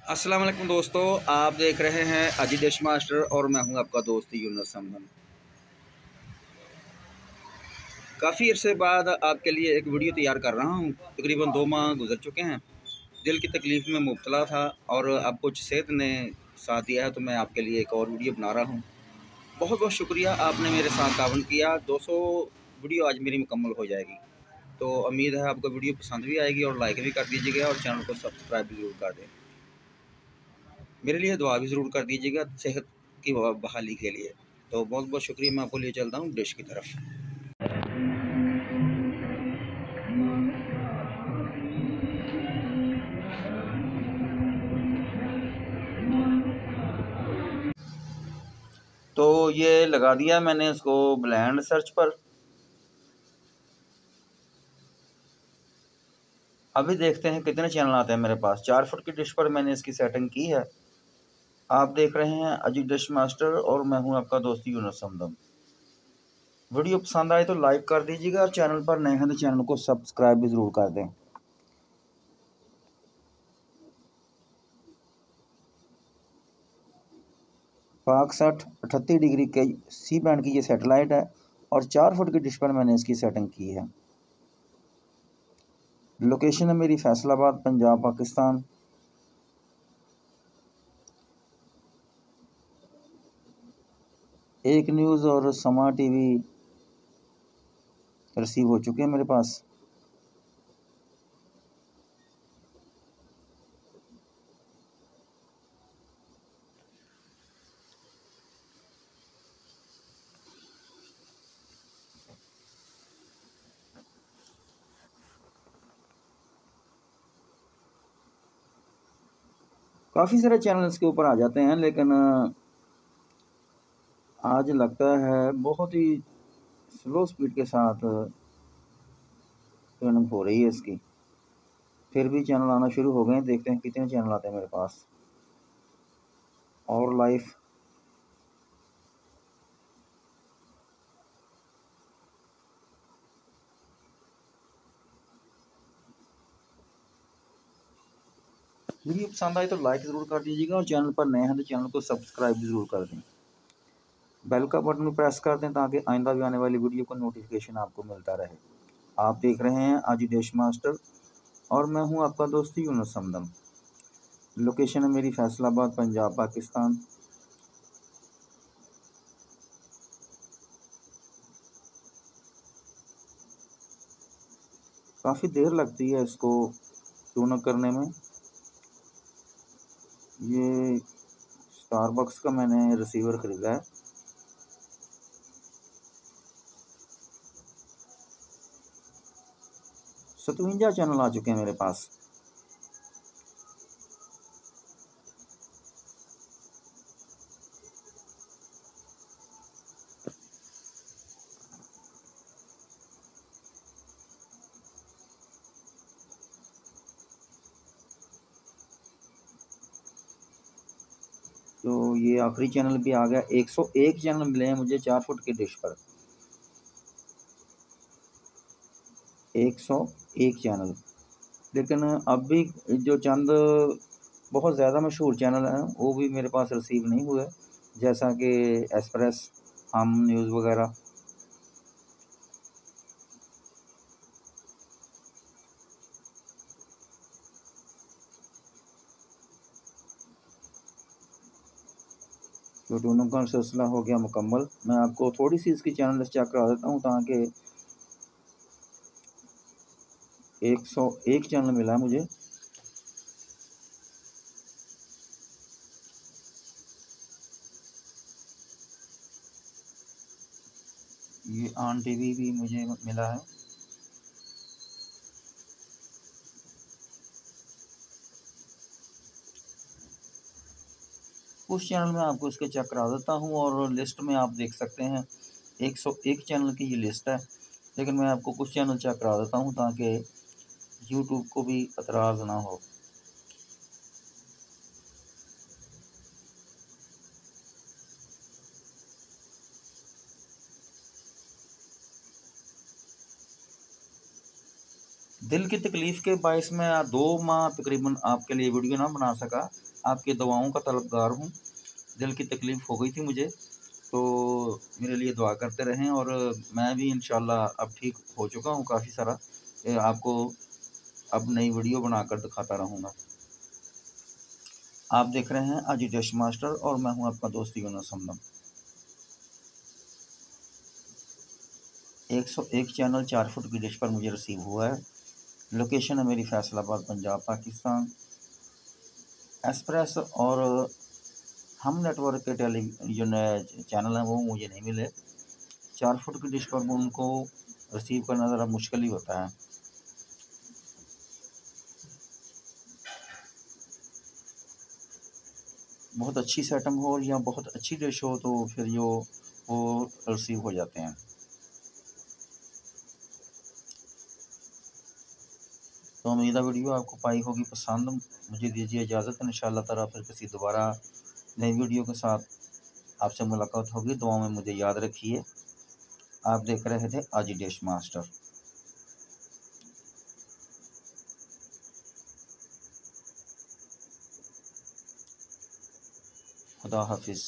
अस्सलाम वालेकुम दोस्तों, आप देख रहे हैं अजी डिश मास्टर और मैं हूं आपका दोस्त यूनुस समदन। काफ़ी अरसे बाद आपके लिए एक वीडियो तैयार कर रहा हूं। तकरीबन 2 माह गुजर चुके हैं। दिल की तकलीफ़ में मुब्तला था और अब कुछ सेहत ने साथ दिया है तो मैं आपके लिए एक और वीडियो बना रहा हूं। बहुत बहुत शुक्रिया, आपने मेरे साथ तावन किया। 200 वीडियो आज मेरी मुकम्मल हो जाएगी, तो उम्मीद है आपको वीडियो पसंद भी आएगी और लाइक भी कर दीजिएगा और चैनल को सब्सक्राइब भी ज़रूर कर दें। मेरे लिए दुआ भी ज़रूर कर दीजिएगा सेहत की बहाली के लिए। तो बहुत बहुत शुक्रिया। मैं आपको ले चलता हूँ डिश की तरफ। तो ये लगा दिया मैंने इसको ब्लेंड सर्च पर। अभी देखते हैं कितने चैनल आते हैं मेरे पास। 4 फुट की डिश पर मैंने इसकी सेटिंग की है। आप देख रहे हैं अजी डिश मास्टर और मैं हूं आपका दोस्त यूनुस समदम। वीडियो पसंद आए तो लाइक कर दीजिएगा और चैनल पर नए हैं तो चैनल को सब्सक्राइब भी ज़रूर कर दें। पाक 38 डिग्री के सी बैंड की ये सेटेलाइट है और 4 फुट की डिश पर मैंने इसकी सेटिंग की है। लोकेशन है मेरी फैसलाबाद, पंजाब, पाकिस्तान। एक न्यूज़ और समा टीवी रिसीव हो चुके हैं मेरे पास। काफ़ी सारे चैनल इसके ऊपर आ जाते हैं, लेकिन आज लगता है बहुत ही स्लो स्पीड के साथ ट्रेनिंग हो रही है इसकी। फिर भी चैनल आना शुरू हो गए। देखते हैं कितने चैनल आते हैं मेरे पास। और लाइफ वीडियो पसंद आए तो लाइक ज़रूर कर दीजिएगा और चैनल पर नए हैं तो चैनल को सब्सक्राइब भी ज़रूर कर दें। बेल का बटन प्रेस कर दें ताकि आइंदा भी आने वाली वीडियो का नोटिफिकेशन आपको मिलता रहे। आप देख रहे हैं अजी डिश मास्टर और मैं हूं आपका दोस्त यूनुस समदम। लोकेशन है मेरी फैसलाबाद, पंजाब, पाकिस्तान। काफ़ी देर लगती है इसको ट्यून करने में। ये स्टारबक्स का मैंने रिसीवर ख़रीदा है। सतवंजा चैनल आ चुके हैं मेरे पास। तो ये आखिरी चैनल भी आ गया। 101 चैनल मिले हैं मुझे 4 फुट की डिश पर। 101 चैनल। लेकिन अब भी जो चंद बहुत ज़्यादा मशहूर चैनल हैं वो भी मेरे पास रिसीव नहीं हुए, जैसा कि एक्सप्रेस, हम न्यूज़ वगैरह। तो दोनों का सिलसिला हो गया मुकम्मल। मैं आपको थोड़ी सी इसकी चैनल लिस्ट चेक करा देता हूँ ताकि 101 चैनल मिला है मुझे। ये ऑन टीवी भी मुझे मिला है। उस चैनल में आपको इसके चेक करा देता हूँ और लिस्ट में आप देख सकते हैं 101 चैनल की ये लिस्ट है। लेकिन मैं आपको कुछ चैनल चेक करा देता हूँ ताकि यूट्यूब को भी एतराज़ ना हो। दिल की तकलीफ़ के बायस मैं 2 माह तकरीबन आपके लिए वीडियो ना बना सका। आपकी दवाओं का तलबगार हूँ। दिल की तकलीफ़ हो गई थी मुझे, तो मेरे लिए दुआ करते रहें और मैं भी इंशाअल्लाह अब ठीक हो चुका हूँ काफ़ी सारा। आपको अब नई वीडियो बनाकर दिखाता रहूँगा। आप देख रहे हैं अजी डिश मास्टर और मैं हूँ आपका दोस्त यूनुस हमदम। 101 चैनल 4 फुट की डिश पर मुझे रिसीव हुआ है। लोकेशन है मेरी फैसलाबाद, पंजाब, पाकिस्तान। एक्सप्रेस और हम नेटवर्क के टेलीविजन चैनल हैं वो मुझे नहीं मिले। 4 फुट की डिश पर उनको रिसीव करना ज़रा मुश्किल ही होता है। बहुत अच्छी सेटअप हो या बहुत अच्छी डिश हो तो फिर जो वो रिसीव हो जाते हैं। तो उम्मीद है वीडियो आपको पाई होगी पसंद। मुझे दीजिए इजाज़त, इंशाअल्लाह ताला फिर किसी दोबारा नई वीडियो के साथ आपसे मुलाकात होगी। दुआ में मुझे याद रखिए। आप देख रहे थे अजी डिश मास्टर। खुदा हाफिज़।